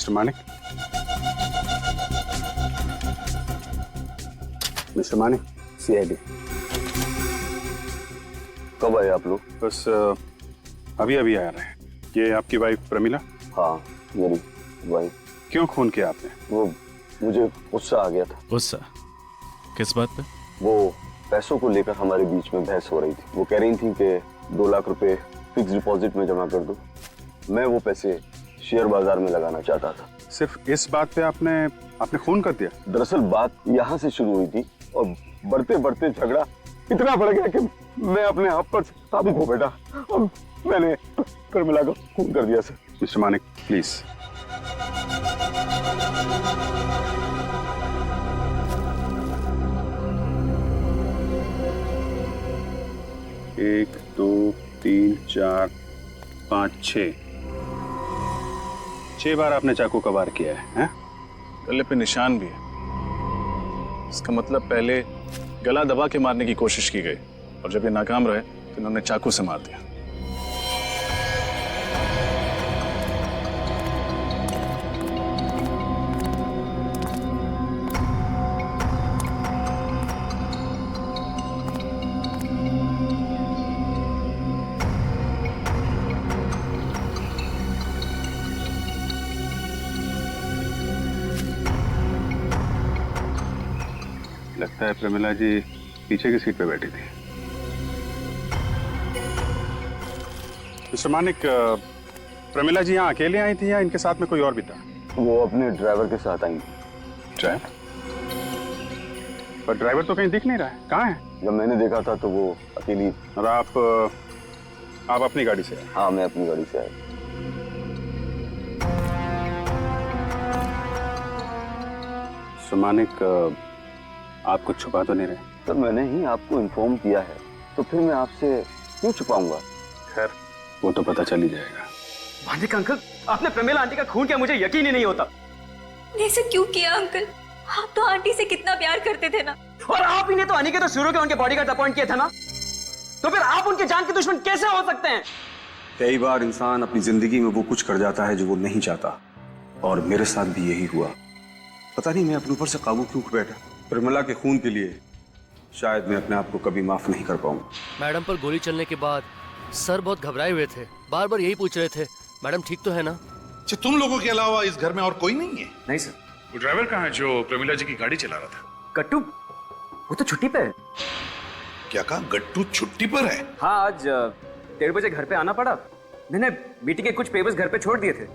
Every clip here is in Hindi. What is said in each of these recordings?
Mister Manik, mister Manik, CID. कब आए आप लोग? बस अभी अभी आ रहे हैं। ये आपकी वाइफ प्रमिला? हाँ, मेरी वाइफ। क्यों खून किया आपने? वो मुझे गुस्सा आ गया था। गुस्सा? किस बात पे? वो पैसों को लेकर हमारे बीच में बहस हो रही थी। वो कह रही थी कि 2 लाख रुपए फिक्स डिपॉजिट में जमा कर दो। मैं वो पैसे शेयर बाजार में लगाना चाहता था। सिर्फ इस बात पे आपने खून कर दिया? दरअसल बात यहाँ से शुरू हुई थी और बढ़ते बढ़ते झगड़ा इतना बढ़ गया कि मैं अपने आप पर काबू खो बैठा और मैंने प्रमिला को खून कर दिया सर। Mister Manik please. एक, 2, 3, 4, 5, 6 बार आपने चाकू का वार किया है? गले पे निशान भी है। इसका मतलब पहले गला दबा के मारने की कोशिश की गई और जब ये नाकाम रहे तो इन्होंने चाकू से मार दिया। लगता है प्रमिला जी पीछे की सीट पे बैठी थी। मिस्टर मानिक, प्रमिला जी यहाँ अकेले आई थी या इनके साथ में कोई और भी था? वो अपने ड्राइवर के साथ आई थी। ड्राइवर? पर ड्राइवर तो कहीं दिख नहीं रहा है, कहाँ है? जब मैंने देखा था तो वो अकेली। और आप अपनी गाड़ी से आए? हाँ, मैं अपनी गाड़ी से आया। मिस्टर मानिक, आप कुछ छुपा तो नहीं रहे? सर, मैंने ही आपको इन्फॉर्म किया है तो फिर मैं आपसे क्यों छुपाऊंगा? खैर, वो तो पता चल ही जाएगा। मानिक अंकल, आपने प्रमिला आंटी का खून किया, मुझे यकीन ही नहीं होता। ऐसे क्यों किया अंकल? आप तो आंटी से कितना प्यार करते थे ना। और आप ही ने तो अनिकेत शुरू के उनके बॉडीगार्ड अपॉइंट किए थे ना, तो फिर आप उनके जान के दुश्मन कैसे हो सकते हैं? कई बार इंसान अपनी जिंदगी में वो कुछ कर जाता है जो वो नहीं चाहता, और मेरे साथ भी यही हुआ। पता नहीं मैं अपने ऊपर से काबू क्यों खो बैठा। प्रमिला के खून के लिए शायद मैं अपने आप को कभी माफ नहीं कर पाऊंगा। मैडम पर गोली चलने के बाद सर बहुत घबराए हुए थे, बार बार यही पूछ रहे थे मैडम ठीक तो है ना। अच्छा, तुम लोगों के अलावा इस घर में और कोई नहीं है? नहीं सर। वो ड्राइवर कहाँ है जो प्रमिला जी की गाड़ी चला रहा था? कट्टू, वो तो छुट्टी पे है। क्या कहा? गट्टू छुट्टी पर है? हाँ, आज 1:30 बजे घर पे आना पड़ा। मैंने मीटिंग के कुछ पेपर्स घर पे छोड़ दिए थे,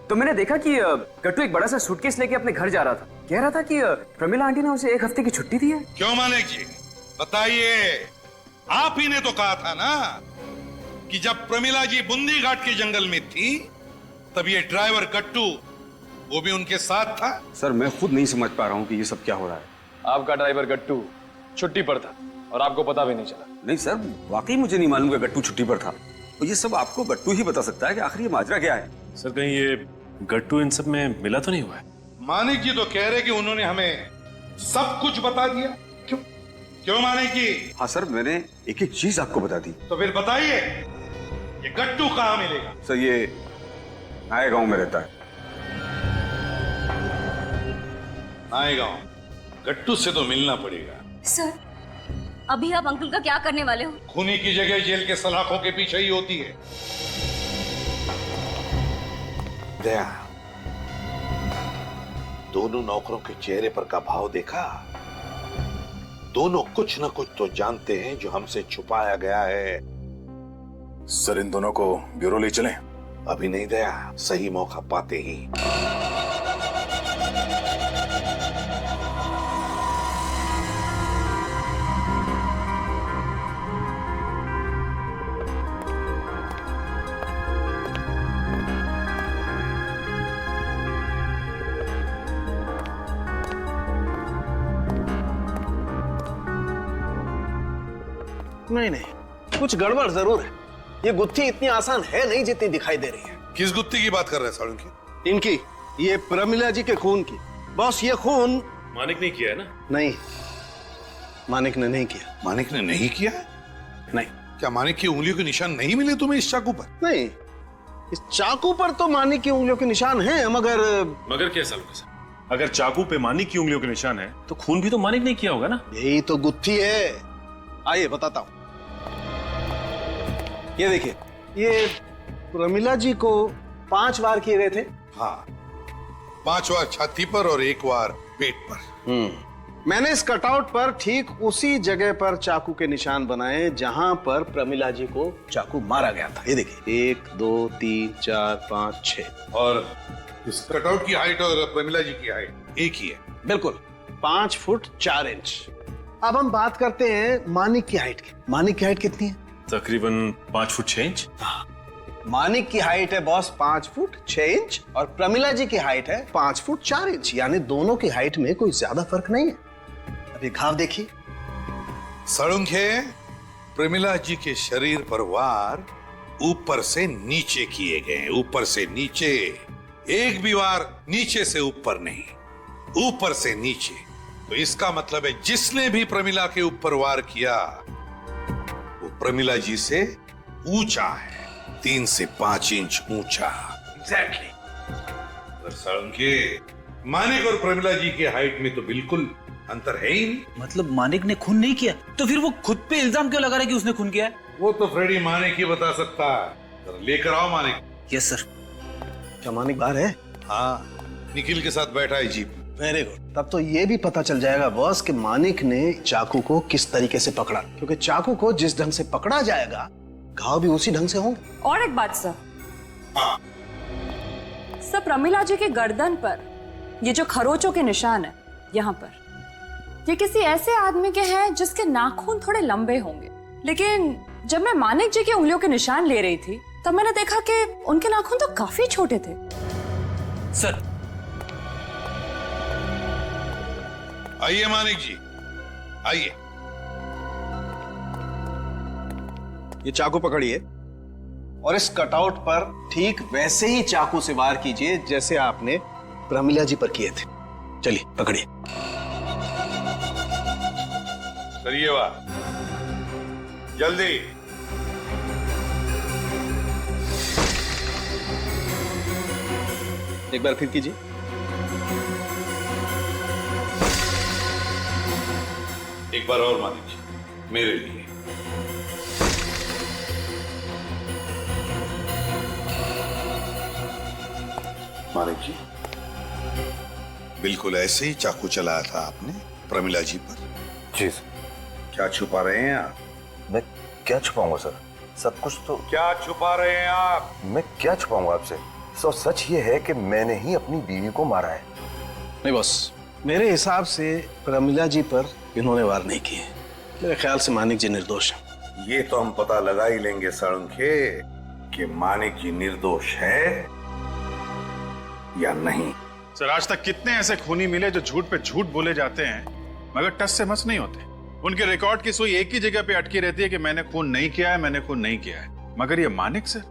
तो मैंने देखा कि कट्टू एक बड़ा सा सूटकेस लेके अपने घर जा रहा था। कह रहा था कि प्रमिला आंटी ने उसे 1 हफ्ते की छुट्टी दी है। क्यों मानिक जी, बताइए। आप ही ने तो कहा था ना कि जब प्रमिला जी बूंदी घाट के जंगल में थी तब ये ड्राइवर गट्टू वो भी उनके साथ था। सर, मैं खुद नहीं समझ पा रहा हूँ कि ये सब क्या हो रहा है। आपका ड्राइवर गट्टू छुट्टी पर था और आपको पता भी नहीं चला? नहीं सर, वाकई मुझे नहीं मालूम कि गट्टू छुट्टी पर था। तो ये सब आपको गट्टू ही बता सकता है कि आखिर ये माजरा क्या है। सर, कहीं ये गट्टू इन सब में मिला तो नहीं हुआ है? मानिक जी तो कह रहे कि उन्होंने हमें सब कुछ बता दिया। क्यों क्यों मानिक जी? हाँ सर, मैंने एक एक चीज आपको बता दी। तो फिर बताइए, ये गट्टू कहाँ मिलेगा? सर, ये नए गांव में रहता है। नए गांव? गट्टू से तो मिलना पड़ेगा। सर, अभी आप अंकल का क्या करने वाले हो? खूनी की जगह जेल के सलाखों के पीछे ही होती है। दया, दोनों नौकरों के चेहरे पर का भाव देखा? दोनों कुछ न कुछ तो जानते हैं जो हमसे छुपाया गया है। सर, इन दोनों को ब्यूरो ले चलें? अभी नहीं दया, सही मौका पाते ही। नहीं, कुछ गड़बड़ जरूर है। ये गुत्थी इतनी आसान है नहीं जितनी दिखाई दे रही है। किस गुत्थी की बात कर रहे हैं सालुंकी? इनकी, ये प्रमिला जी के खून की। बॉस, ये खून मानिक ने किया है ना? नहीं, मानिक ने नहीं किया। मानिक ने नहीं किया? नहीं। क्या मानिक की उंगलियों के निशान नहीं मिले तुम्हें इस चाकू पर? नहीं, इस चाकू पर तो मानिक की उंगलियों के निशान हैं, मगर क्या सालू साहब, अगर चाकू पे मानिक की उंगलियों के निशान है तो खून भी तो मानिक ने किया होगा ना। यही तो गुत्थी है। आइए बताता हूं। ये देखिए, ये प्रमिला जी को 5 बार किए गए थे। हाँ, 5 बार छाती पर और 1 बार पेट पर। मैंने इस कटआउट पर ठीक उसी जगह पर चाकू के निशान बनाए जहां पर प्रमिला जी को चाकू मारा गया था। ये देखिए, 1 2 3 4 5 6। और इस कटआउट की हाइट और प्रमिला जी की हाइट एक ही है। बिल्कुल 5 फुट 4 इंच। अब हम बात करते हैं मानिक की हाइट की। मानिक की हाइट कितनी है? तकरीबन 5 फुट 6 इंच। मानिक की हाइट है बॉस 5 फुट 6 इंच और प्रमिला जी की हाइट है 5 फुट 4 इंच। यानी दोनों की हाइट में कोई ज्यादा फर्क नहीं है। अभी घाव देखिए। सड़ुंखे, प्रमिला जी के शरीर पर वार ऊपर से नीचे किए गए, ऊपर से नीचे। एक भी वार नीचे से ऊपर नहीं, ऊपर से नीचे। तो इसका मतलब है जिसने भी प्रमिला के ऊपर वार किया वो प्रमिला जी से ऊंचा है, 3 से 5 इंच ऊंचा। एग्जैक्टली। सड़ुंखे, मानिक और प्रमिला जी की हाइट में तो बिल्कुल अंतर है ही नहीं। मतलब मानिक ने खून नहीं किया तो फिर वो खुद पे इल्जाम क्यों लगा रहा है कि उसने खून किया है? वो तो फ्रेडी मानिक ही बता सकता है। लेकर आओ मानिक। Yes sir. क्या मानिक बाहर है? हाँ, निखिल के साथ बैठा है जीप। Very good. तब तो ये भी पता चल जाएगा बॉस कि मानिक ने चाकू को किस तरीके से पकड़ा, क्योंकि चाकू को जिस ढंग से पकड़ा जाएगा घाव भी उसी ढंग से होंगे। और एक बात सर, सर प्रमिला जी के गर्दन पर ये जो खरोचों के निशान है यहाँ पर, ये किसी ऐसे आदमी के हैं जिसके नाखून थोड़े लंबे होंगे। लेकिन जब मैं मानिक जी की उंगलियों के निशान ले रही थी तब मैंने देखा कि उनके नाखून तो काफी छोटे थे। सर आइए मानिक जी, आइए। ये चाकू पकड़िए और इस कटआउट पर ठीक वैसे ही चाकू से वार कीजिए जैसे आपने प्रमिला जी पर किए थे। चलिए पकड़िए। करिए वाह, जल्दी। एक बार फिर कीजिए। एक बार और मानिक जी, मेरे लिए। मानिक जी, बिल्कुल ऐसे ही चाकू चलाया था आपने प्रमिला जी पर। जी सर। क्या छुपा रहे हैं आप? मैं क्या छुपाऊंगा सर, सब कुछ तो। क्या छुपा रहे हैं आप? मैं क्या छुपाऊंगा आपसे? सो सच ये है कि मैंने ही अपनी बीवी को मारा है। नहीं बॉस, मेरे हिसाब से प्रमिला जी पर इन्होंने वार नहीं किए। मेरे ख्याल से मानिक जी निर्दोष हैं। ये तो हम पता लगा ही लेंगे सड़ुंखे कि मानिक जी निर्दोष है या नहीं। सर, आज तक कितने ऐसे खूनी मिले जो झूठ पे झूठ बोले जाते हैं मगर टस से मस नहीं होते। उनके रिकॉर्ड की सुई एक ही जगह पे अटकी रहती है कि मैंने खून नहीं किया है, मैंने खून नहीं किया है। मगर ये मानिक सर,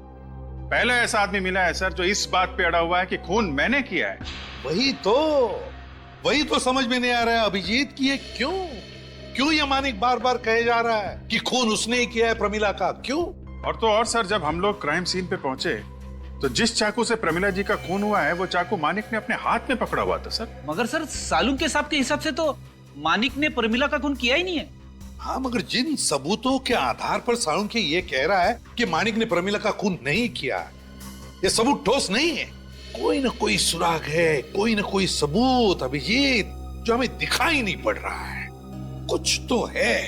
पहला ऐसा आदमी मिला है सर जो इस बात पे अड़ा हुआ है कि खून मैंने किया है। वही तो समझ में नहीं आ रहा है अभिजीत कि ये क्यों ये मानिक बार बार कहे जा रहा है कि खून उसने ही किया है प्रमिला का। क्यों? और तो और सर, जब हम लोग क्राइम सीन पे पहुंचे तो जिस चाकू से प्रमिला जी का खून हुआ है वो चाकू मानिक ने अपने हाथ में पकड़ा हुआ था सर। मगर सर सालू के साहब के हिसाब से तो मानिक ने प्रमिला का खून किया ही नहीं है। हाँ, मगर जिन सबूतों के आधार पर साळुंखे ये कह रहा है कि मानिक ने प्रमिला का खून नहीं किया, ये सबूत ठोस नहीं है। कोई ना कोई सुराग है, कोई ना कोई सबूत अभिजीत जो हमें दिखाई नहीं पड़ रहा है। कुछ तो है।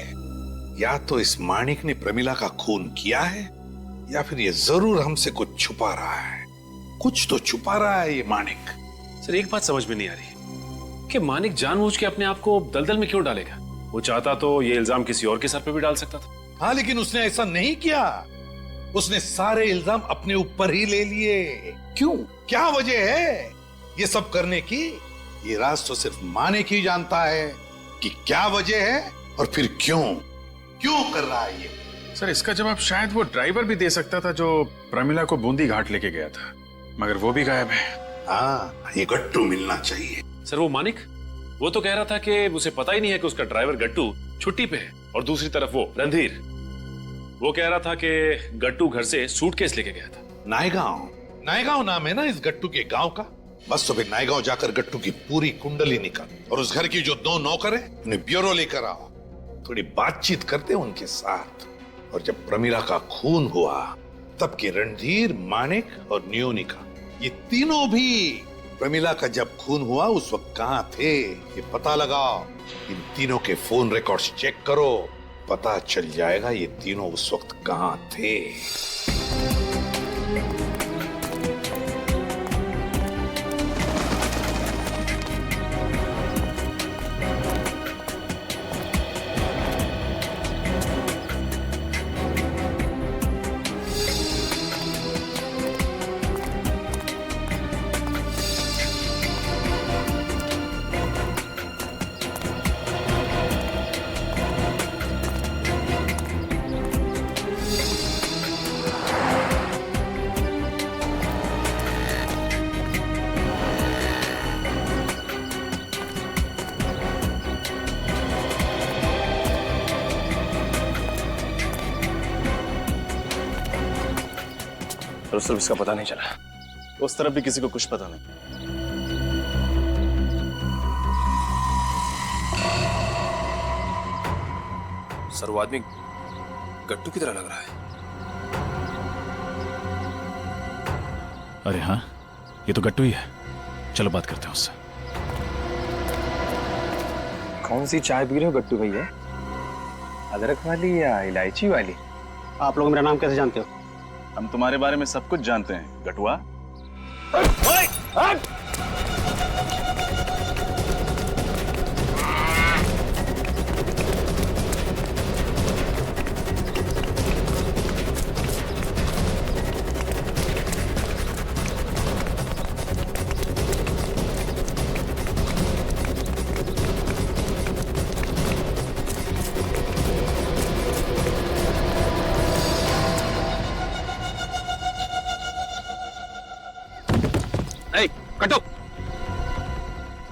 या तो इस मानिक ने प्रमिला का खून किया है या फिर ये जरूर हमसे कुछ छुपा रहा है। कुछ तो छुपा रहा है ये मानिक। सर, एक बात समझ में नहीं आ रही कि मानिक जानबूझ के अपने आप को दलदल में क्यों डालेगा? वो चाहता तो ये इल्जाम किसी और के सर पे भी डाल सकता था। हाँ, लेकिन उसने ऐसा नहीं किया। उसने सारे इल्जाम अपने ऊपर ही ले लिए। क्यों? क्या वजह है ये सब करने की? ये राज तो सिर्फ मानिक ही जानता है कि क्या वजह है और फिर क्यों कर रहा है ये। सर, इसका जवाब शायद वो ड्राइवर भी दे सकता था जो प्रमिला को बूंदी घाट लेके गया था, मगर वो भी गायब है। हाँ, ये गट्टू मिलना चाहिए। सर, वो मानिक वो तो कह रहा था कि उसे पता ही नहीं है कि उसका ड्राइवर गट्टू छुट्टी पे है, और दूसरी तरफ वो रणधीर वो कह रहा था कि गट्टू घर से सूटकेस लेके गया था। नायगांव नायगांव नाम है ना इस गट्टू के गांव का। बस तो फिर नायगांव जाकर गट्टू की पूरी कुंडली निकाल और उस घर की जो 2 नौकर है उन्हें ब्यूरो लेकर आओ, थोड़ी बातचीत करते उनके साथ। और जब प्रमीला का खून हुआ तब के रणधीर, मानिक और नियोनिका ये तीनों भी प्रमीला का जब खून हुआ उस वक्त कहां थे ये पता लगाओ। इन तीनों के फोन रिकॉर्ड्स चेक करो, पता चल जाएगा ये तीनों उस वक्त कहां थे। और सिर्फ इसका पता नहीं चला, उस तरफ भी किसी को कुछ पता नहीं। सर वो आदमी गट्टू की तरह लग रहा है। अरे हाँ, ये तो गट्टू ही है। चलो बात करते हैं उससे। कौन सी चाय पी रहे हो गट्टू भैया? अदरक वाली या इलायची वाली? आप लोग मेरा नाम कैसे जानते हो? हम तुम्हारे बारे में सब कुछ जानते हैं गटुआ। कटो!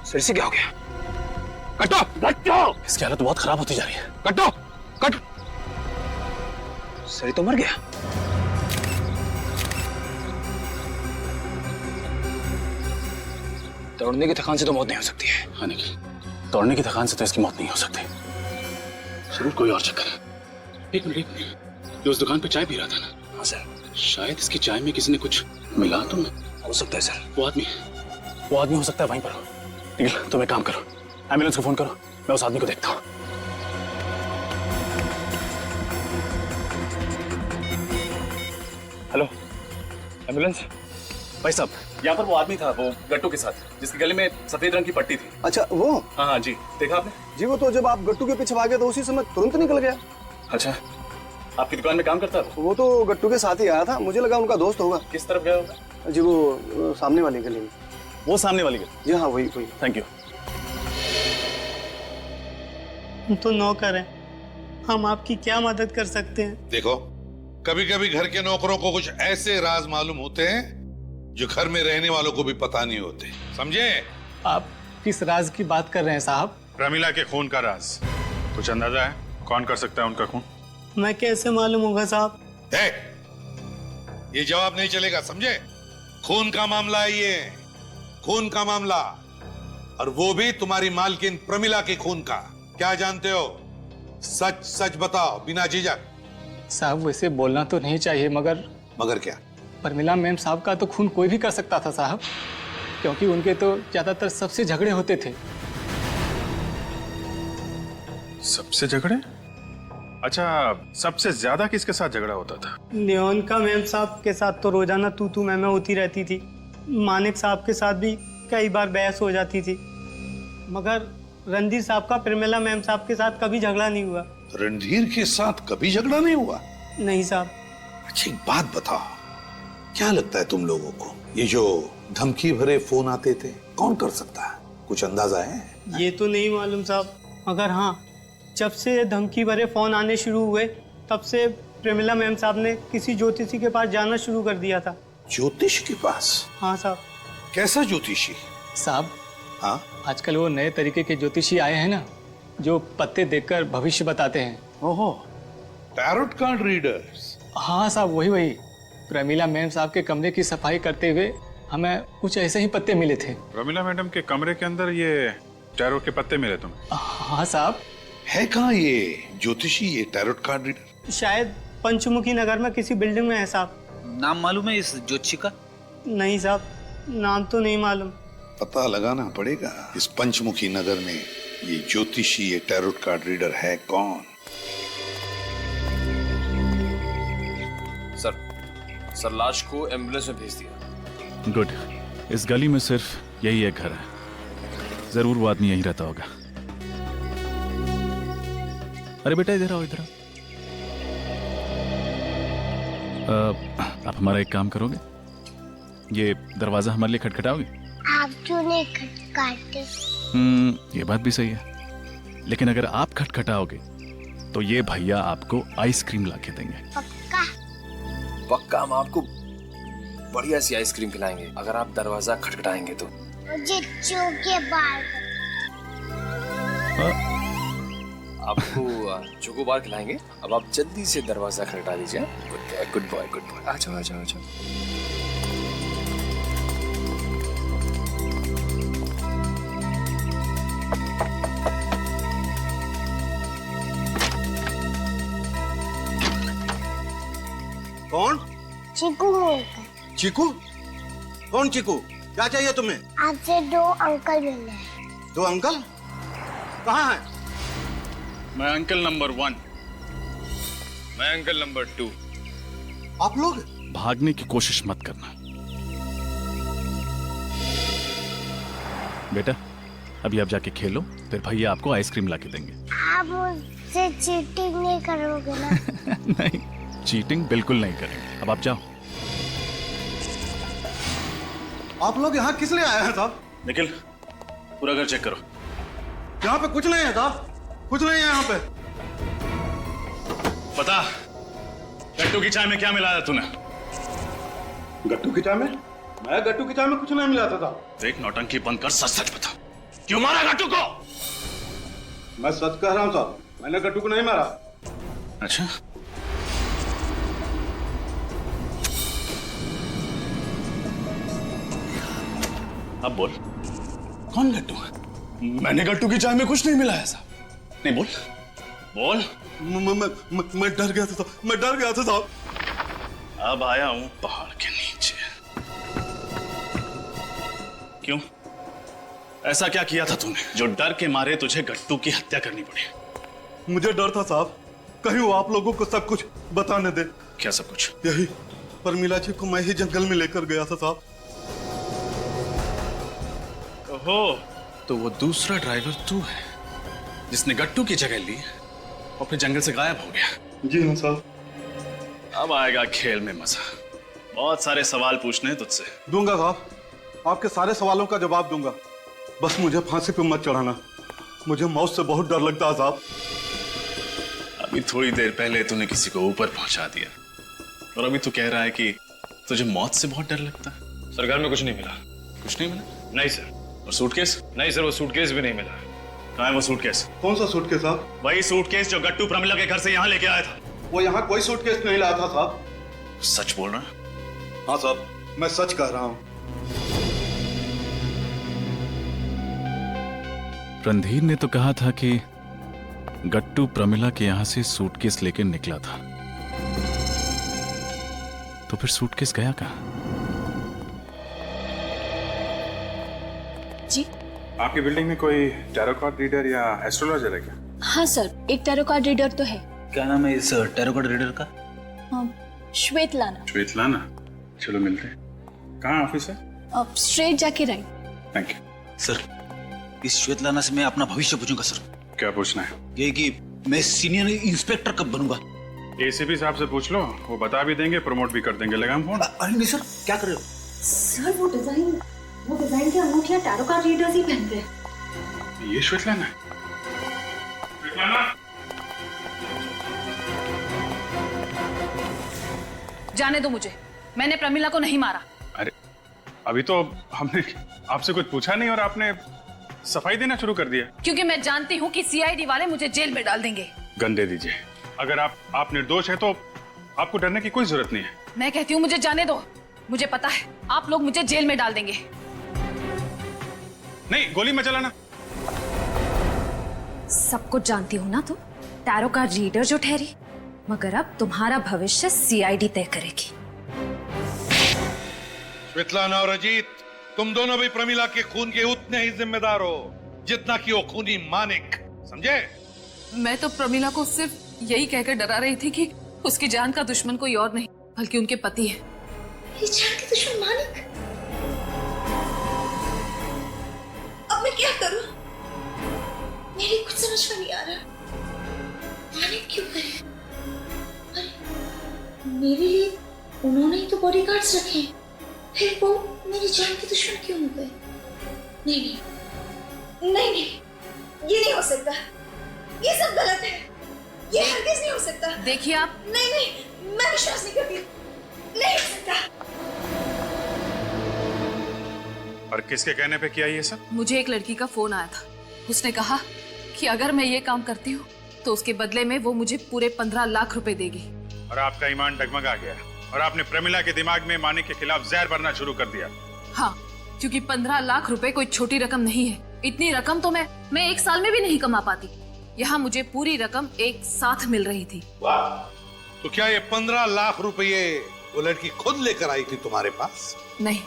सर से क्या हो गया? कटो! कटो! इसकी हालत बहुत खराब होती जा रही है। कटो! कट! सरी तो मर गया। दौड़ने की थकान से तो मौत नहीं हो सकती है। हाँ निखिल, दौड़ने की थकान से तो इसकी मौत नहीं हो सकती। जरूर कोई और चक्कर है। एक मिनट, ये उस दुकान पे चाय पी रहा था ना? हाँ सर। शायद इसकी चाय में किसी ने कुछ मिला तो नहीं? हो सकता है सर। वो आदमी हो सकता है वहीं पर हो। निखिल तुम एक काम करो, एम्बुलेंस को फोन करो, मैं उस आदमी को देखता हूँ। Hello, ambulance? भाई साहब, यहाँ पर वो आदमी था, वो गट्टू के साथ, जिसके गले में सफेद रंग की पट्टी थी। अच्छा वो? हाँ हाँ जी, देखा आपने? जी वो तो जब आप गट्टू के पीछे भागे तो उसी समय तुरंत निकल गया। अच्छा, आपकी दुकान में काम करता था? वो तो गट्टू के साथ ही आया था, मुझे लगा उनका दोस्त होगा। किस तरफ गया होगा? जी वो सामने वाली गली में। वो सामने वाली गली? जी हाँ वही वही। Thank you. हम तो नौकर हैं, हम आपकी क्या मदद कर सकते हैं? देखो, कभी कभी घर के नौकरों को कुछ ऐसे राज मालूम होते हैं जो घर में रहने वालों को भी पता नहीं होते, समझे? आप किस राज की बात कर रहे हैं साहब? प्रमिला के खून का राज कुछ अंदाजा है? कौन कर सकता है उनका खून? मैं कैसे मालूम होगा साहब? ये जवाब नहीं चलेगा, समझे? खून का मामला है ये, खून का मामला, और वो भी तुम्हारी मालकिन प्रमिला के खून का। क्या जानते हो? सच सच बताओ बिना झिझक। साहब वैसे बोलना तो नहीं चाहिए, मगर क्या? प्रमिला मैम साहब का तो खून कोई भी कर सकता था साहब, क्योंकि उनके तो ज्यादातर सबसे झगड़े होते थे। सबसे झगड़े? अच्छा, सबसे ज्यादा किसके साथ झगड़ा होता था? लियोनिका मैम साहब के साथ तो रोजाना तू मैं होती रहती थी। मानिक साहब के साथ भी कई बार बहस हो जाती थी, मगर रणधीर साहब का प्रमिला मैम साहब के साथ कभी झगड़ा नहीं हुआ। रणधीर के साथ कभी झगड़ा नहीं हुआ? नहीं साहब। अच्छा एक बात बताओ, क्या लगता है तुम लोगों को, ये जो धमकी भरे फोन आते थे कौन कर सकता है? कुछ अंदाजा है? ये तो नहीं मालूम साहब, मगर हाँ, जब से धमकी भरे फोन आने शुरू हुए तब से प्रमिला मैम साहब ने किसी ज्योतिषी के पास जाना शुरू कर दिया था। ज्योतिष के पास? हाँ साहब। कैसा ज्योतिषी? साहब हाँ, आजकल वो नए तरीके के ज्योतिषी आए हैं ना, जो पत्ते देखकर भविष्य बताते हैं। ओहो, टैरोट कार्ड रीडर्स? हाँ साहब वही। प्रमिला मैम साहब के कमरे की सफाई करते हुए हमें कुछ ऐसे ही पत्ते मिले थे। प्रमिला मैडम के कमरे के अंदर ये टैरो के पत्ते मिले तुम्हें? हाँ साहब। है कहाँ ये ज्योतिषी, ये टैरोट कार्ड रीडर? शायद पंचमुखी नगर में किसी बिल्डिंग में है साहब। नाम मालूम है इस ज्योतिषी का? नहीं साहब, नाम तो नहीं मालूम। पता लगाना पड़ेगा इस पंचमुखी नगर में ये ज्योतिषी, ये टैरोट कार्ड रीडर है कौन। सर लाश को एम्बुलेंस में भेज दिया। गुड। इस गली में सिर्फ यही एक घर है, जरूर वो आदमी यहीं रहता होगा। अरे बेटा इधर आओ, इधर आओ। आप हमारा एक काम करोगे? ये दरवाजा हमारे लिए खटखटाओगे? आप क्यों नहीं खटखटाते? ये बात भी सही है, लेकिन अगर आप खटखटाओगे तो ये भैया आपको आइसक्रीम ला के देंगे। पक्का? पक्का, हम आपको बढ़िया सी आइसक्रीम खिलाएंगे अगर आप दरवाजा खटखटाएंगे तो। मुझे चूके बार आपको चोको बार खिलाएंगे। अब आप जल्दी से दरवाजा खटखटा दीजिए। Good boy, good boy. आ जाओ, आ जाओ, आ जाओ। कौन? चीकू। चीकू? कौन चीकू? क्या चाहिए तुम्हें? आपसे 2 अंकल मिले हैं। 2 अंकल? कहाँ हैं? मैं अंकल नंबर 1। मैं अंकल नंबर 2। आप लोग? भागने की कोशिश मत करना बेटा। अभी आप जाके खेलो, फिर भैया आपको आइसक्रीम ला के देंगे। आप मुझसे चीटिंग नहीं करोगे ना? नहीं, चीटिंग बिल्कुल नहीं करेंगे। अब आप जाओ। आप लोग यहाँ किस लिए आए हैं साहब? निखिल, पूरा घर चेक करो। यहाँ पे कुछ नहीं है साहब, कुछ नहीं है यहाँ पे। पता गट्टू की चाय में क्या मिलाया तूने? गट्टू की चाय में? मैं गट्टू की चाय में कुछ नहीं मिलाता था। देख, नौटंकी बंद कर, सच सच बता, क्यों मारा गट्टू को? मैं सच कह रहा हूँ साहब, मैंने गट्टू को नहीं मारा। अच्छा, अब बोल, कौन गट्टू है? मैंने गट्टू की चाय में कुछ नहीं मिलाया साहब। नहीं, बोल बोल। मैं डर गया था, मैं डर गया था साहब। अब आया हूं पहाड़ के नीचे। क्यों? ऐसा क्या किया था तूने जो डर के मारे तुझे गट्टू की हत्या करनी पड़ी? मुझे डर था साहब, कहीं वो आप लोगों को सब कुछ बताने दे। क्या सब कुछ? यही परमिला जी को मैं ही जंगल में लेकर गया था साहब। ओहो, तो वो दूसरा ड्राइवर तू है जिसने गट्टू की जगह ली और फिर जंगल से गायब हो गया। जी हाँ साहब। अब आएगा खेल में मजा। बहुत सारे सवाल पूछने हैं तुझसे। दूंगा साहब, आपके सारे सवालों का जवाब दूंगा। बस मुझे फांसी पे मत चढ़ाना, मुझे मौत से बहुत डर लगता है साहब। अभी थोड़ी देर पहले तूने किसी को ऊपर पहुंचा दिया और अभी तू कह रहा है कि तुझे मौत से बहुत डर लगता है। सर घर में कुछ नहीं मिला। कुछ नहीं मिला? नहीं सर। और सूटकेस? नहीं सर, वो सूटकेस भी नहीं मिला। कहाँ है वो सूटकेस? कौन सा सूटकेस साहब? वही सूटकेस जो गट्टू प्रमिला के घर से यहाँ लेके आया था। वो यहाँ कोई सूटकेस नहीं लाया था साहब। सच बोल रहा है? हाँ साहब, मैं सच कह रहा हूँ। रणधीर ने तो कहा था कि गट्टू प्रमिला के यहां से सूटकेस लेकर निकला था, तो फिर सूटकेस गया कहां? जी, आपकी बिल्डिंग में कोई टैरो कार्ड रीडर या एस्ट्रोलॉजर है क्या? हाँ सर, एक टैरो कार्ड रीडर तो है। क्या नाम है इस टैरो कार्ड रीडर का? श्वेतलाना। श्वेतलाना? चलो मिलते हैं। कहाँ ऑफिस है? स्ट्रेट जाके राइट। थैंक यू सर, इस श्वेतलाना से मैं अपना भविष्य पूछूंगा सर। क्या पूछना है? ये कि मैं सीनियर इंस्पेक्टर कब बनूंगा? एसीपी साहब से पूछ लो, वो बता भी देंगे, प्रमोट भी कर देंगे। लगाम फोन। अरे नहीं सर, क्या कर रहे हो? सर वो डिजाइन के अंगूठियां टैरो कार्ड रीडर्स ही पहनते हैं। ये श्वेतलाना है? श्वेतलाना? जाने दो मुझे, मैंने प्रमिला को नहीं मारा। अरे अभी तो हमने आपसे कुछ पूछा नहीं और आपने सफाई देना शुरू कर दिया। क्योंकि मैं जानती हूँ कि सीआईडी वाले मुझे जेल में डाल देंगे। गन दे दीजिए। अगर आप निर्दोष है तो आपको डरने की कोई जरूरत नहीं है। मैं कहती हूँ मुझे जाने दो। मुझे पता है आप लोग मुझे जेल में डाल देंगे। नहीं, गोली मत चलाना। सब कुछ जानती हो ना तुम, टैरो का रीडर जो ठहरी, मगर अब तुम्हारा भविष्य सीआईडी तय करेगी। स्वेतलाना और अजीत, तुम दोनों भी प्रमिला के खून के उतने ही जिम्मेदार हो जितना कि वो खूनी मानिक, समझे? मैं तो प्रमिला को सिर्फ यही कहकर डरा रही थी कि उसकी जान का दुश्मन कोई और नहीं बल्कि उनके पति है। मेरी जान के दुश्मन मानिक? अब मैं क्या करूं? मेरी कुछ समझ में नहीं आ रहा। मानिक क्यों करे? अरे मेरे लिए उन्होंने ही तो बॉडीगार्ड्स रखे हैं, फिर वो मेरी जान के दुश्मन क्यों हो गए? नहीं नहीं नहीं नहीं, ये नहीं हो सकता। ये सब गलत है। ये हरगिज नहीं हो सकता। देखिए आप। नहीं नहीं, मैं विश्वास नहीं करती। नहीं हो सकता। और किसके कहने पे किया ये सब? मुझे एक लड़की का फोन आया था। उसने कहा कि अगर मैं ये काम करती हूँ तो उसके बदले में वो मुझे पूरे 15 लाख रुपए देगी। और आपका ईमान डगमगा गया और आपने प्रमिला के दिमाग में मानिक के खिलाफ जहर भरना शुरू कर दिया। हाँ, क्योंकि 15 लाख रुपए कोई छोटी रकम नहीं है। इतनी रकम तो मैं 1 साल में भी नहीं कमा पाती। यहाँ मुझे पूरी रकम एक साथ मिल रही थी। वाह! तो क्या ये 15 लाख रुपए वो लड़की खुद लेकर आई थी तुम्हारे पास? नहीं,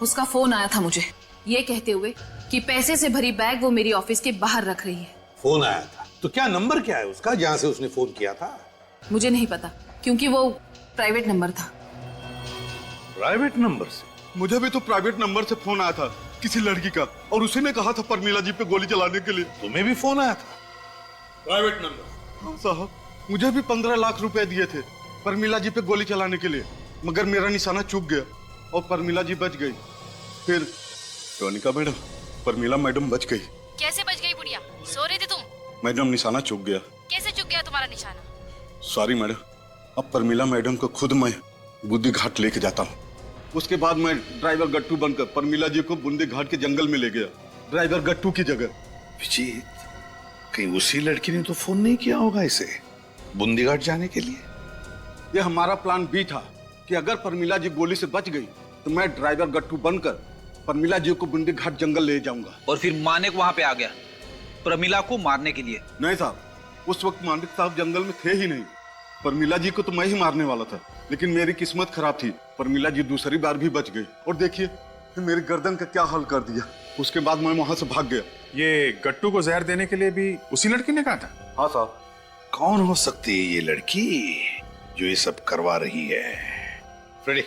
उसका फोन आया था मुझे ये कहते हुए कि पैसे से भरी बैग वो मेरी ऑफिस के बाहर रख रही है। फोन आया था? तो क्या नंबर क्या है उसका जहां से उसने फोन किया था? मुझे नहीं पता, क्योंकि वो प्राइवेट नंबर था। प्राइवेट नंबर से? मुझे भी तो प्राइवेट नंबर से फोन आया था किसी लड़की का, और उसी ने कहा था प्रमिला जी पे गोली चलाने के लिए। तुम्हें भी फोन आया था? Private number? हाँ साहब, मुझे भी 15 लाख रुपए दिए थे प्रमिला जी पे गोली चलाने के लिए, मगर मेरा निशाना चूक गया और प्रमिला जी बच गई। फिर रोनिका मैडम, प्रमिला मैडम बच गई। कैसे बच गई बुढ़िया? सो रही थी तुम? मैडम निशाना चूक गया। कैसे चुक गया तुम्हारा निशाना? सॉरी मैडम, अब प्रमिला मैडम को खुद मैं बुद्धि घाट लेके जाता हूँ। उसके बाद मैं ड्राइवर गट्टू बनकर प्रमिला जी को बुंदी घाट के जंगल में ले गया, ड्राइवर गट्टू की जगह। विजीत, कहीं उसी लड़की ने तो फोन नहीं किया होगा इसे बुंदी घाट जाने के लिए? ये हमारा प्लान बी था कि अगर प्रमिला जी गोली से बच गई तो मैं ड्राइवर गट्टू बनकर प्रमिला जी को बुंदी घाट जंगल ले जाऊंगा। और फिर मानिक वहां पे आ गया प्रमिला को मारने के लिए? नहीं साहब, उस वक्त मानिक साहब जंगल में थे ही नहीं। प्रमिला जी को तो मैं ही मारने वाला था, लेकिन मेरी किस्मत खराब थी। प्रमिला जी दूसरी बार भी बच गई और देखिए मेरी गर्दन का क्या हाल कर दिया। उसके बाद मैं वहां से भाग गया। ये गट्टू को जहर देने के लिए भी उसी लड़की ने कहा था? हाँ साहब। कौन हो सकती है ये लड़की जो ये सब करवा रही है? फ्रेडी,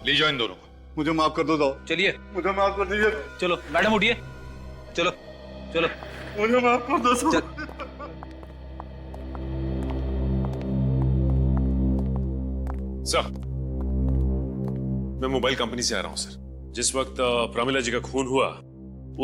ले जाओ इन दोनों को। मुझे माफ कर दो साहब। चलिए, मुझे माफ कर दीजिए। चलो मैडम उठिए, चलो चलो, मुझे माफ कर दो साहब। सर, मैं मोबाइल कंपनी से आ रहा हूं सर। जिस वक्त प्रमिला जी का खून हुआ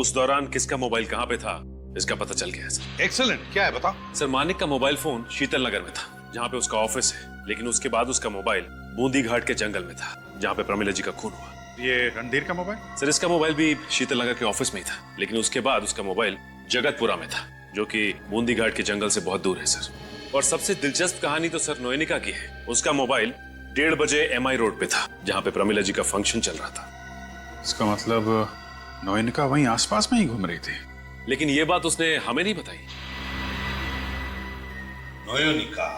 उस दौरान किसका मोबाइल कहां पे था इसका पता चल गया है सर। एक्सीलेंट, क्या है बताओ? सर, मानिक का मोबाइल फोन शीतल नगर में था जहां पे उसका ऑफिस है, लेकिन उसके बाद उसका मोबाइल बूंदी घाट के जंगल में था जहां पे प्रमिला जी का खून हुआ। ये रणधीर का मोबाइल? सर, इसका मोबाइल भी शीतल नगर के ऑफिस में ही था, लेकिन उसके बाद उसका मोबाइल जगतपुरा में था जो कि बूंदी घाट के जंगल से बहुत दूर है सर। और सबसे दिलचस्प कहानी तो सर नोएनिका की है। उसका मोबाइल 1:30 बजे MI रोड पे था जहां पे प्रमिला जी का फंक्शन चल रहा था। इसका मतलब नोएनिका वहीं आसपास में ही घूम रही थी। लेकिन ये बात उसने हमें नहीं बताई। नोएनिका?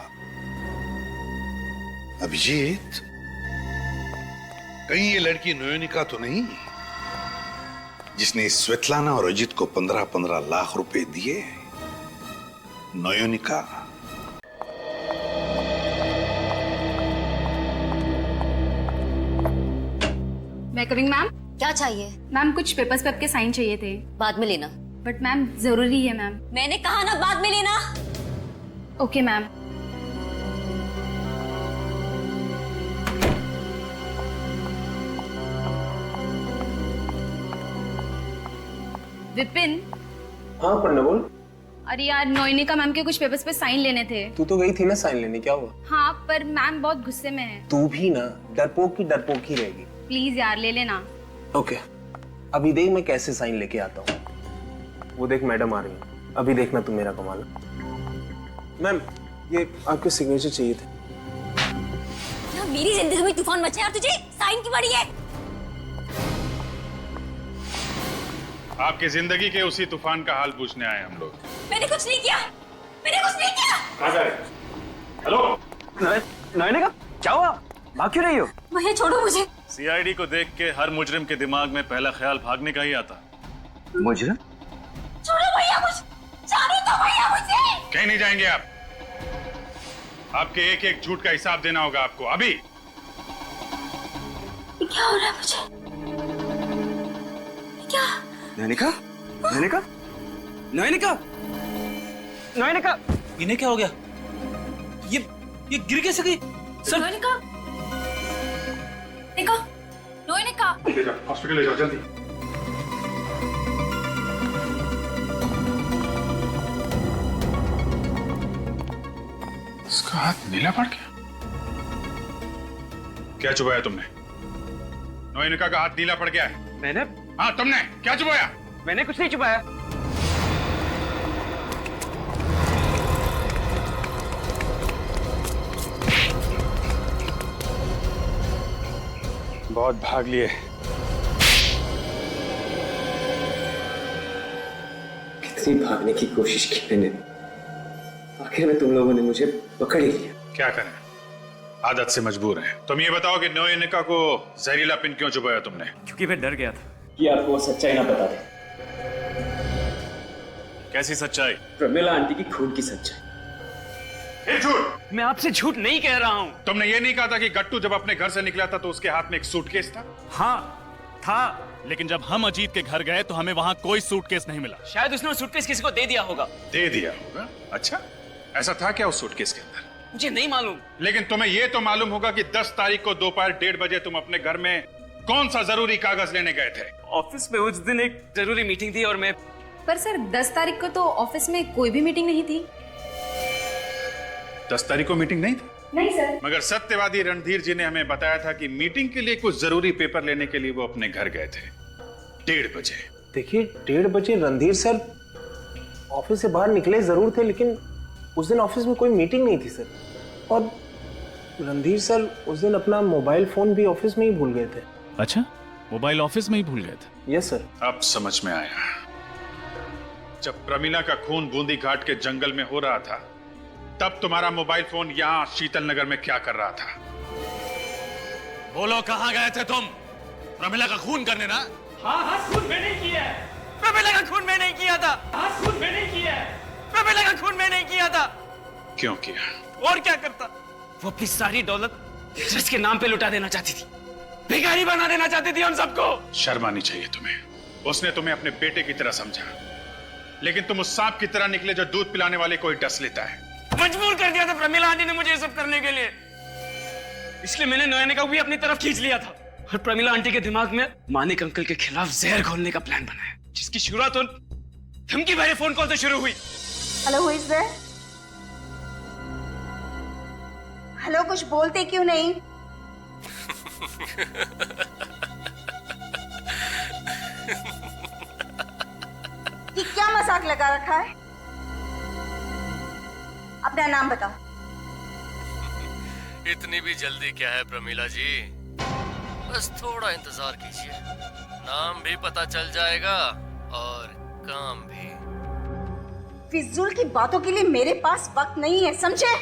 अभिजीत, कहीं ये लड़की नोएनिका तो नहीं जिसने स्वेतलाना और अजित को 15-15 लाख रुपए दिए? नोएनिका? मैं कमिंग मैम। क्या चाहिए? मैम कुछ पेपर्स पे आपके साइन चाहिए थे। बाद में लेना। बट मैम जरूरी है मैम। मैंने कहा ना बाद में लेना। Okay ma'am. विपिन। हाँ पढ़ना बोल। अरे यार, नोएनिका मैम के कुछ पेपर्स पे साइन लेने थे। तू तो गई थी ना साइन लेने, क्या हुआ? हाँ, पर मैम बहुत गुस्से में है। तू भी ना डरपोक ही रहेगी। प्लीज यार ले लेना। ओके, अभी देख मैं कैसे साइन लेके आता हूँ। वो देख मैडम आ रही है, अभी देखना तू मेरा कमाल। मैम, ये आपके सिग्नेचर चाहिए थे। मेरी जिंदगी में तूफान मचा और तुझे साइन की पड़ी है। आपकी जिंदगी के उसी तूफान का हाल पूछने आए हम लोग। मैंने कुछ नहीं किया, मैंने कुछ नहीं किया। हेलो नयनिका, क्या हुआ? भाग क्यों रही हो? भैया छोड़ो मुझे। सीआईडी को देख के हर मुजरिम के दिमाग में पहला ख्याल भागने का ही आता। मुजरिम? छोड़ो भैया मुझे, जाने दो भैया मुझे। कहीं नहीं जाएंगे आप। आपके एक एक झूठ का हिसाब देना होगा आपको अभी। क्या हो रहा है मुझे? क्या? नयनिका, नयनिका, नयनिका, नयनिका, इन्हें क्या हो गया? ये गिर कैसे गई? सर नयनिका, नयनिका, नयनिका, ले जाओ हॉस्पिटल, ले जाओ जल्दी। इसका हाथ नीला पड़ गया। क्या चुबाया तुमने? नयनिका का हाथ नीला पड़ गया है। मैंने? हाँ तुमने क्या चुबाया? मैंने कुछ नहीं चुबाया। बहुत भाग लिए। कितनी भागने की कोशिश की मैंने, आखिर में तुम लोगों ने मुझे पकड़ ही लिया। क्या करें, आदत से मजबूर हैं। तुम ये बताओ कि नयनिका को जहरीला पिन क्यों चुबाया तुमने? क्योंकि मैं डर गया था कि आपको वो सच्चाई ना बता दे। कैसी सच्चाई? प्रमिला आंटी की खून की सच्चाई। झूठ! मैं आपसे झूठ नहीं कह रहा हूँ। तुमने ये नहीं कहा था कि गट्टू जब अपने घर से निकला था तो उसके हाथ में एक सूटकेस था? हाँ था, लेकिन जब हम अजीत के घर गए तो हमें वहां कोई सूटकेस नहीं मिला। शायद उसने वो सूटकेस किसी को दे दिया होगा। दे दिया होगा? अच्छा, ऐसा था क्या उस सूटकेस के अंदर? मुझे नहीं मालूम। लेकिन तुम्हें ये तो मालूम होगा कि 10 तारीख को दोपहर 1:30 बजे तुम अपने घर में कौन सा जरूरी कागज लेने गए थे? ऑफिस में उस दिन एक जरूरी मीटिंग थी और मैं। पर सर 10 तारीख को तो ऑफिस में कोई भी मीटिंग नहीं थी। 10 तारीख को मीटिंग नहीं थी? नहीं सर। मगर सत्यवादी रणधीर जी ने हमें बताया था कि मीटिंग के लिए कुछ जरूरी पेपर लेने के लिए वो अपने घर गए थे 1:30 बजे। देखिए 1:30 बजे रणधीर सर ऑफिस से बाहर निकले जरूर थे, लेकिन उस दिन ऑफिस में कोई मीटिंग नहीं थी सर। और रणधीर सर उस दिन अपना मोबाइल फोन भी ऑफिस में ही भूल गए थे। अच्छा, मोबाइल ऑफिस में ही भूल गए थे? Yes sir. अब समझ में आया। जब प्रमिला का खून बूंदी घाट के जंगल में हो रहा था तब तुम्हारा मोबाइल फोन यहां शीतल नगर में क्या कर रहा था? बोलो, कहां गए थे तुम? प्रमिला का खून करने ना? हाँ, खून मैंने किया है। प्रमिला का खून मैंने किया था। हाँ, खून मैंने किया है। प्रमिला का खून मैंने किया था। क्यों किया? और क्या करता? वो अपनी सारी दौलत ट्रस्ट के नाम पे लुटा देना चाहती थी, भिखारी बना देना चाहती थी हम सबको। शर्म आनी चाहिए तुम्हें। उसने तुम्हें अपने बेटे की तरह समझा, लेकिन तुम उस सांप की तरह निकले जो दूध पिलाने वाले को ही डस लेता है। मजबूर कर दिया था प्रमिला आंटी ने मुझे ये सब करने के लिए, इसलिए मैंने नयनिका को भी अपनी तरफ खींच लिया था और प्रमिला आंटी के दिमाग में मानिक अंकल के खिलाफ जहर घोलने का प्लान बनाया, जिसकी शुरुआत उन धमकी भरे फोन कॉल से शुरू हुई। Hello, who is there? Hello, कुछ बोलते क्यों नहीं? ये क्या मजाक लगा रखा है? अपना नाम बताओ। इतनी भी जल्दी क्या है प्रमिला जी, बस थोड़ा इंतजार कीजिए, नाम भी पता चल जाएगा और काम भी। फिजूल की बातों के लिए मेरे पास वक्त नहीं है, समझे?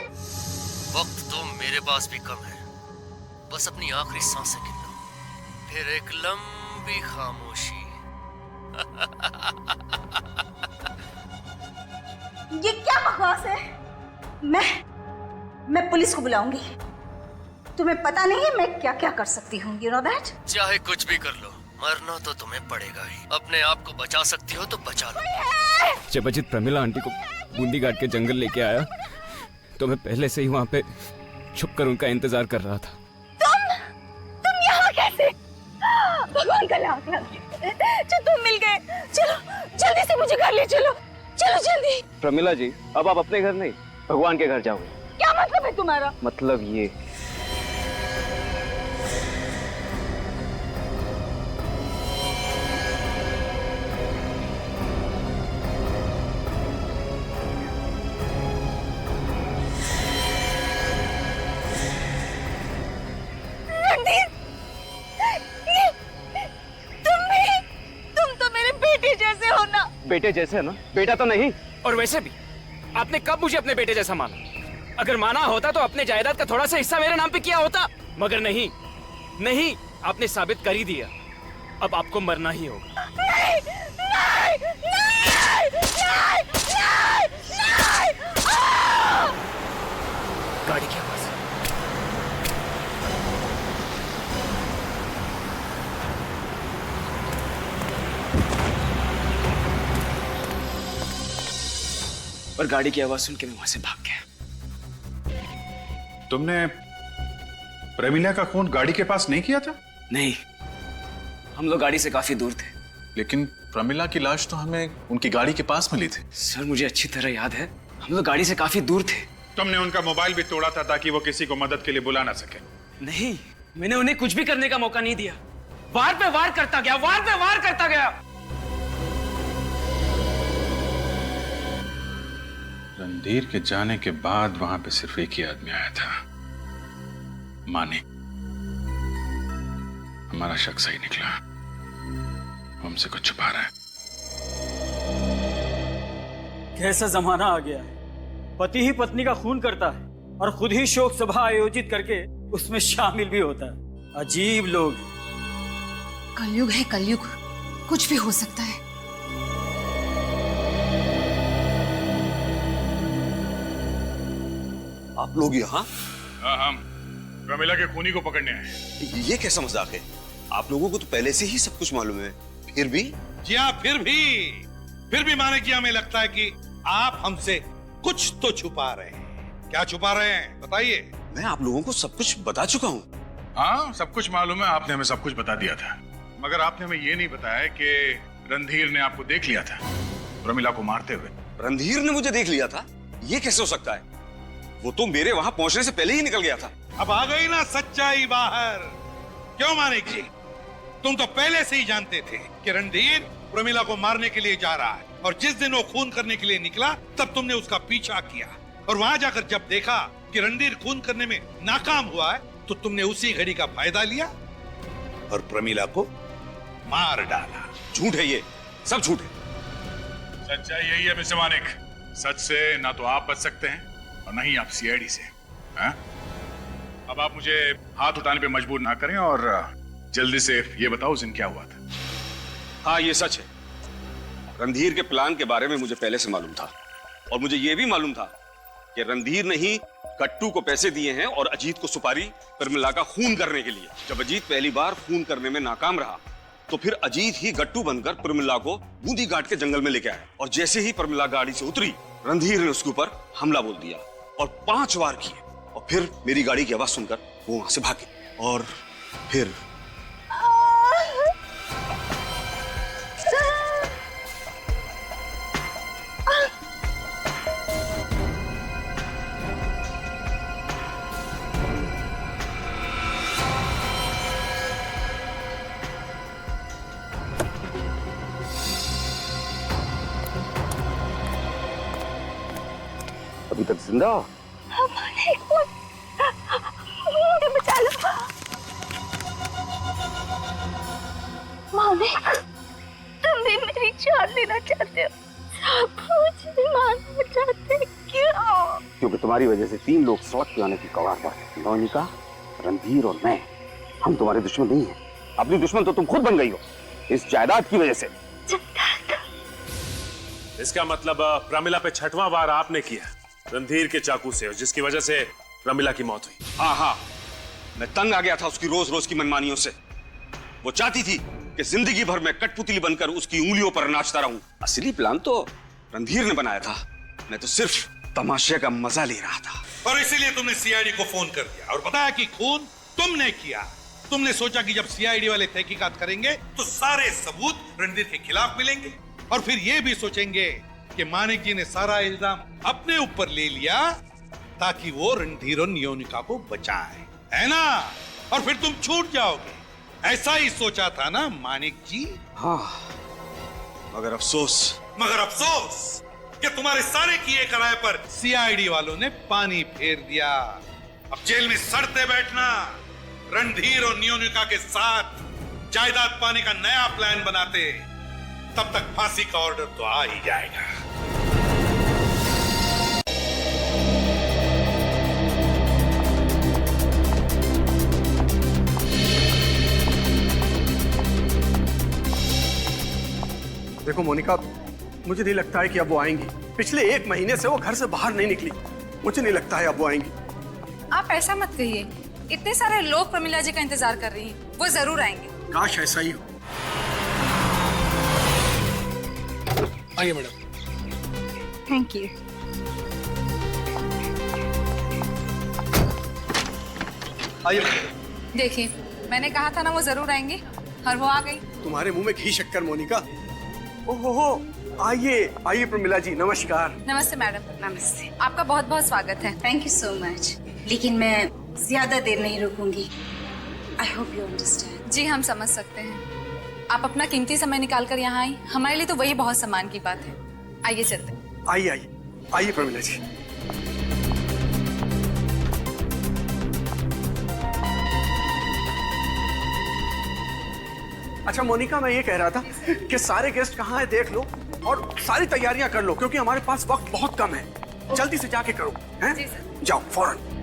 वक्त तो मेरे पास भी कम है, बस अपनी आखिरी सांसें गिन लो, फिर एक लंबी खामोशी। ये क्या बकवास है? मैं पुलिस को बुलाऊंगी। तुम्हें पता नहीं है मैं क्या क्या कर सकती हूँ, you know that? चाहे कुछ भी कर लो, मरना तो तुम्हें पड़ेगा ही। अपने आप को बचा सकती हो तो बचा लो। जब अजित प्रमिला आंटी को बूंदी घाट के जंगल लेके आया तो मैं पहले से ही वहां पे छुपकर उनका इंतजार कर रहा था। तुम यहाँ कैसे? भगवान का लाख जो तुम मिल गए। चलो जल्दी से मुझे घर ले चलो, चलो जल्दी। प्रमिला जी, अब आप अपने घर नहीं भगवान के घर जाओगे। क्या मतलब है तुम्हारा? मतलब ये, बेटे जैसे है ना, बेटा तो नहीं। और वैसे भी आपने कब मुझे अपने बेटे जैसा माना? अगर माना होता तो अपने जायदाद का थोड़ा सा हिस्सा मेरे नाम पे किया होता, मगर नहीं, नहीं, आपने साबित कर ही दिया। अब आपको मरना ही होगा। नहीं, नहीं, नहीं, नहीं, नहीं, नहीं, गाड़ी की आवाज। और गाड़ी की आवाज सुन के मैं वहां से भाग गया। तुमने प्रमिला का खून गाड़ी के पास नहीं किया था? नहीं, हम लोग गाड़ी से काफी दूर थे। लेकिन प्रमिला की लाश तो हमें उनकी गाड़ी के पास मिली थी। सर मुझे अच्छी तरह याद है, हम लोग गाड़ी से काफी दूर थे। तुमने उनका मोबाइल भी तोड़ा था ताकि वो किसी को मदद के लिए बुला ना सके। नहीं, मैंने उन्हें कुछ भी करने का मौका नहीं दिया। वार पे वार करता गया, वार पे वार करता गया। रणधीर के जाने के बाद वहां पे सिर्फ एक ही आदमी आया था, मानिक। हमारा शक सही निकला, हमसे कुछ छुपा रहा है। कैसा जमाना आ गया है, पति ही पत्नी का खून करता है और खुद ही शोक सभा आयोजित करके उसमें शामिल भी होता है। अजीब लोग। कलयुग है कलयुग, कुछ भी हो सकता है। आप लोग यहाँ? हाँ, हम प्रमिला के खूनी को पकड़ने आए। ये कैसा मजाक है? आप लोगों को तो पहले से ही सब कुछ मालूम है, फिर भी? जी हाँ, फिर भी माने कि हमें लगता है कि आप हमसे कुछ तो छुपा रहे हैं। क्या छुपा रहे हैं बताइए? मैं आप लोगों को सब कुछ बता चुका हूँ। हाँ, सब कुछ मालूम है, आपने हमें सब कुछ बता दिया था, मगर आपने हमें ये नहीं बताया कि रणधीर ने आपको देख लिया था प्रमिला को मारते हुए। रणधीर ने मुझे देख लिया था? ये कैसे हो सकता है? वो तो मेरे वहां पहुंचने से पहले ही निकल गया था। अब आ गई ना सच्चाई बाहर। क्यों मानिक जी, तुम तो पहले से ही जानते थे कि रणधीर प्रमिला को मारने के लिए जा रहा है, और जिस दिन वो खून करने के लिए निकला तब तुमने उसका पीछा किया, और वहां जाकर जब देखा कि रणधीर खून करने में नाकाम हुआ है तो तुमने उसी घड़ी का फायदा लिया और प्रमिला को मार डाला। झूठ है ये, सब झूठ है। सच्चाई यही है मिस्टर मानिक, सच से ना तो आप बच सकते हैं और ना ही आप सीआईडी से। हाँ? अब आप मुझे हाथ उठाने पे मजबूर ना करें और जल्दी से ये बताओ उस दिन क्या हुआ था। हाँ, ये सच है। रणधीर के प्लान के बारे में मुझे पहले से मालूम था, और मुझे यह भी मालूम था कि रणधीर ने ही कट्टू को पैसे दिए हैं और अजीत को सुपारी प्रमिला का खून करने के लिए। जब अजीत पहली बार खून करने में नाकाम रहा तो फिर अजीत ही गट्टू बनकर प्रमिला को बूंदी घाट के जंगल में लेके आया, और जैसे ही प्रमिला गाड़ी से उतरी रणधीर ने उसके ऊपर हमला बोल दिया और 5 वार किए, और फिर मेरी गाड़ी की आवाज सुनकर वो वहां से भागे, और फिर अभी तक जिंदा हो? मुझे बचा लो मानिक, तुम भी मेरी जान लेना चाहते हो, सब मुझे मारना चाहते हो। क्यों? क्योंकि तुम्हारी वजह से 3 लोग सड़क पे आने की कगार पर। नौनिका, रणधीर और मैं, हम तुम्हारे दुश्मन नहीं हैं। अपनी दुश्मन तो तुम खुद बन गई हो इस जायदाद की वजह से। इसका मतलब प्रमिला पे 6वां वार आपने किया रणधीर के चाकू से, जिसकी वजह से प्रमिला की मौत हुई। हाँ हाँ, मैं तंग आ गया था उसकी रोज रोज की मनमानियों से। वो चाहती थी कि जिंदगी भर में कठपुतली बनकर उसकी उंगलियों पर नाचता रहूं। असली प्लान तो रणधीर ने बनाया था, मैं तो सिर्फ तमाशे का मजा ले रहा था। और इसीलिए तुमने सीआईडी को फोन कर दिया और बताया कि खून तुमने किया। तुमने सोचा कि जब सीआईडी वाले तहकीकात करेंगे तो सारे सबूत रणधीर के खिलाफ मिलेंगे, और फिर ये भी सोचेंगे कि मानिक जी ने सारा इल्जाम अपने ऊपर ले लिया ताकि वो रणधीर और नियोनिका को बचाए, है ना? और फिर तुम छूट जाओगे। ऐसा ही सोचा था ना मानिक जी? हाँ, मगर अफसोस कि तुम्हारे सारे किए कराए पर सीआईडी वालों ने पानी फेर दिया। अब जेल में सड़ते बैठना, रणधीर और नियोनिका के साथ जायदाद पाने का नया प्लान बनाते, तब तक फांसी का ऑर्डर तो आ ही जाएगा। देखो मोनिका, मुझे नहीं लगता है कि अब वो आएंगी। पिछले 1 महीने से वो घर से बाहर नहीं निकली। मुझे नहीं लगता है अब वो आएंगी। आप ऐसा मत कहिए, इतने सारे लोग प्रमिला जी का इंतजार कर रही हैं, वो जरूर आएंगे। काश ऐसा ही हो। आइए मैडम। Thank you. आइए। देखिए, मैंने कहा था ना वो जरूर आएंगे, और वो आ गई। तुम्हारे मुंह में घी शक्कर मोनिका। ओहो, आइए आइए प्रमिला जी, नमस्कार। नमस्ते मैडम। नमस्ते। आपका बहुत बहुत स्वागत है। Thank you so much. लेकिन मैं ज्यादा देर नहीं रुकूंगी। I hope you understand. जी हम समझ सकते हैं, आप अपना कीमती समय निकाल कर यहाँ आई, हमारे लिए तो वही बहुत सम्मान की बात है। आइए चलते। आइए आइए आइए प्रमिला जी। अच्छा मोनिका, मैं ये कह रहा था कि सारे गेस्ट कहाँ हैं देख लो और सारी तैयारियां कर लो, क्योंकि हमारे पास वक्त बहुत कम है। जल्दी से जाके करो, हैं? जाओ फौरन।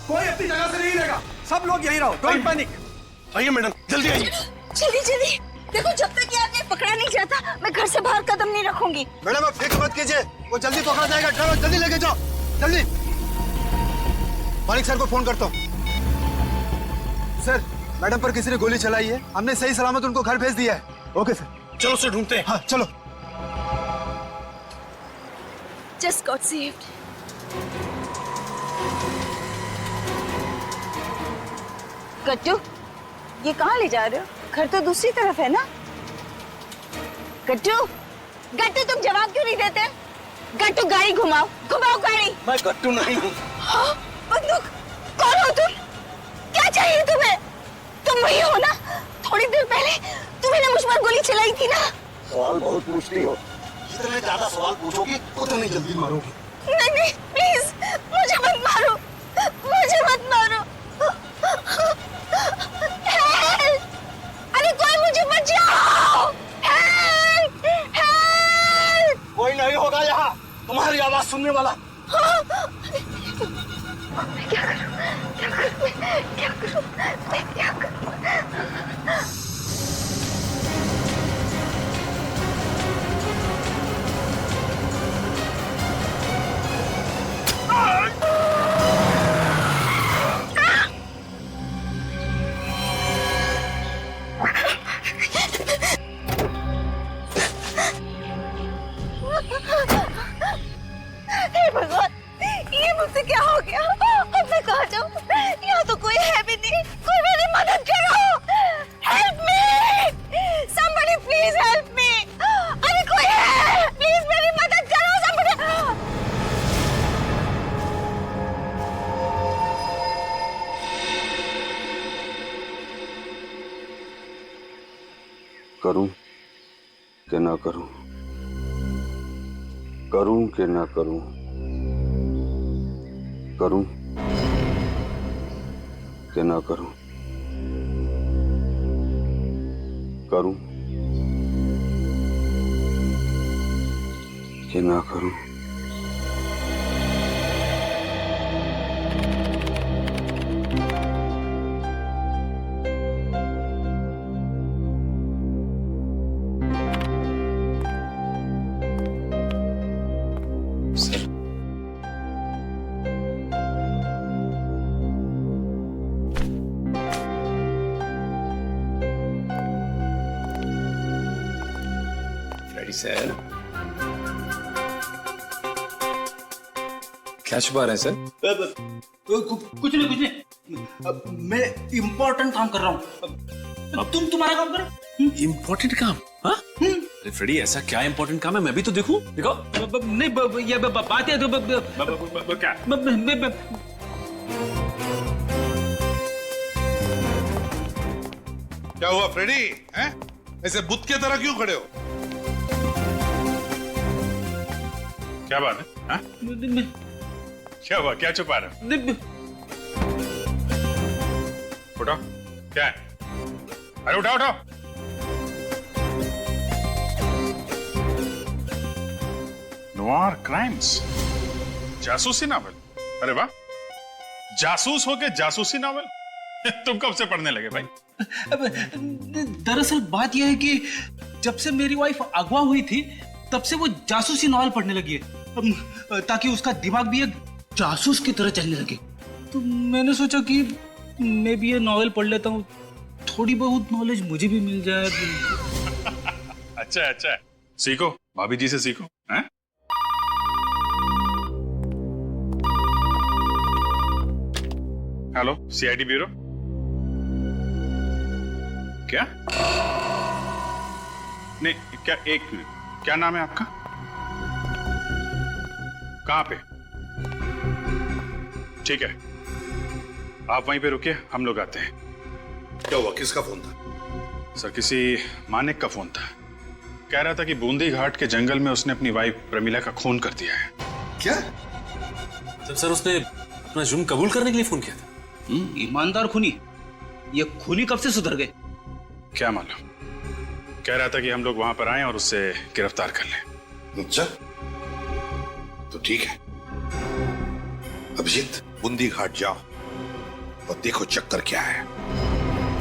कोई अपनी जगह से नहीं रहेगा, सब लोग यहीं रहो, डोंट पैनिक। आइए मैडम, जल्दी आइए। जल्दी जल्दी। देखो, जब तक ये आदमी पकड़ा नहीं जाता मैं घर से बाहर कदम नहीं रखूंगी। मैडम आप फिक्र मत कीजिए, वो जल्दी पकड़ा जाएगा। ड्राइवर जल्दी लेके जाओ, जल्दी। मालिक सर को फोन करता हूँ। सर, मैडम पर किसी ने गोली चलाई है, हमने सही सलामत उनको घर भेज दिया है। ओके सर, चलो उसे ढूंढते हैं। हाँ चलो। Just got saved. गट्टू, ये कहाँ ले जा रहे हो? घर तो दूसरी तरफ है ना। गट्टू, गट्टू तुम जवाब क्यों नहीं देते? गट्टू गाड़ी घुमाओ, घुमाओ गाड़ी। मैं गट्टू नहीं हूँ। हाँ, बंदूक। कौन हो तुम? क्या चाहिए तुम्हें? तुम वही हो ना? थोड़ी देर पहले तुम्हें मुझ पर गोली चलाई थी ना? सवाल बहुत पूछती हो, जितने ज्यादा सवाल पूछोगी उतनी जल्दी मारोगी। नहीं नहीं, प्लीज मुझे मत मारो, मुझे मत मारो। हेल्प! अरे कोई मुझे बचाओ! हेल्प! हेल्प! कोई नहीं होगा यहाँ तुम्हारी आवाज सुनने वाला। मैं क्या करूं? क्या करूं? क्या करूं? मैं क्या करूं? हे भगवान, ये मुझसे क्या हो गया? अब मैं कहाँ जाऊँ? यहाँ तो कोई है भी नहीं। कोई मेरी मदद करो। Help me! Somebody please help me! अरे कोई है? प्लीज मेरी मदद करो somebody! करूं कि ना करूं, करूं कि ना करूं, करूं कि ना करूं, करूं कि ना करूं। सर, क्या छुपा रहे हैं सर? कुछ नहीं। मैं इम्पोर्टेंट काम कर रहा हूँ। अब तुम्हारा काम करो। इम्पोर्टेंट काम? हाँ? अरे फ्रेडी, ऐसा क्या इम्पोर्टेंट काम है? मैं भी तो देखूं। दिखाओ। नहीं, ये बात है तो क्या? क्या हुआ फ्रेडी? हैं? ऐसे बुत के तरह क्यों खड़े हो? क्या बात है? हाँ? क्या हुआ? क्या छुपा रहे हो? उठाओ। क्या है? अरे उठाओ उठाओ। नोवार क्राइम्स, जासूसी नावल। अरे वाह, जासूस होके जासूसी नावल। तुम कब से पढ़ने लगे भाई? दरअसल बात यह है कि जब से मेरी वाइफ अगवा हुई थी तब से वो जासूसी नॉवल पढ़ने लगी है, ताकि उसका दिमाग भी एक जासूस की तरह चलने लगे। तो मैंने सोचा कि मैं भी ये नॉवल पढ़ लेता हूँ, थोड़ी बहुत नॉलेज मुझे भी मिल जाए। अच्छा अच्छा, सीखो, भाभी जी से सीखो। हैं? Hello, CID bureau. क्या? नहीं, क्या? एक मिनट, क्या नाम है आपका? कहां पे? ठीक है, आप वहीं पे रुकिए, हम लोग आते हैं। क्या हुआ? किसका फोन था? सर, किसी मानिक का फोन था। कह रहा था कि बूंदी घाट के जंगल में उसने अपनी वाइफ प्रमिला का खून कर दिया है। क्या? जब सर उसने अपना जुर्म कबूल करने के लिए फोन किया था। ईमानदार खूनी। ये खूनी कब से सुधर गए? क्या मालूम, कह रहा था कि हम लोग वहां पर आए और उससे गिरफ्तार कर लें। अच्छा, तो ठीक है। अभिजीत, बूंदी घाट जाओ और देखो चक्कर क्या है।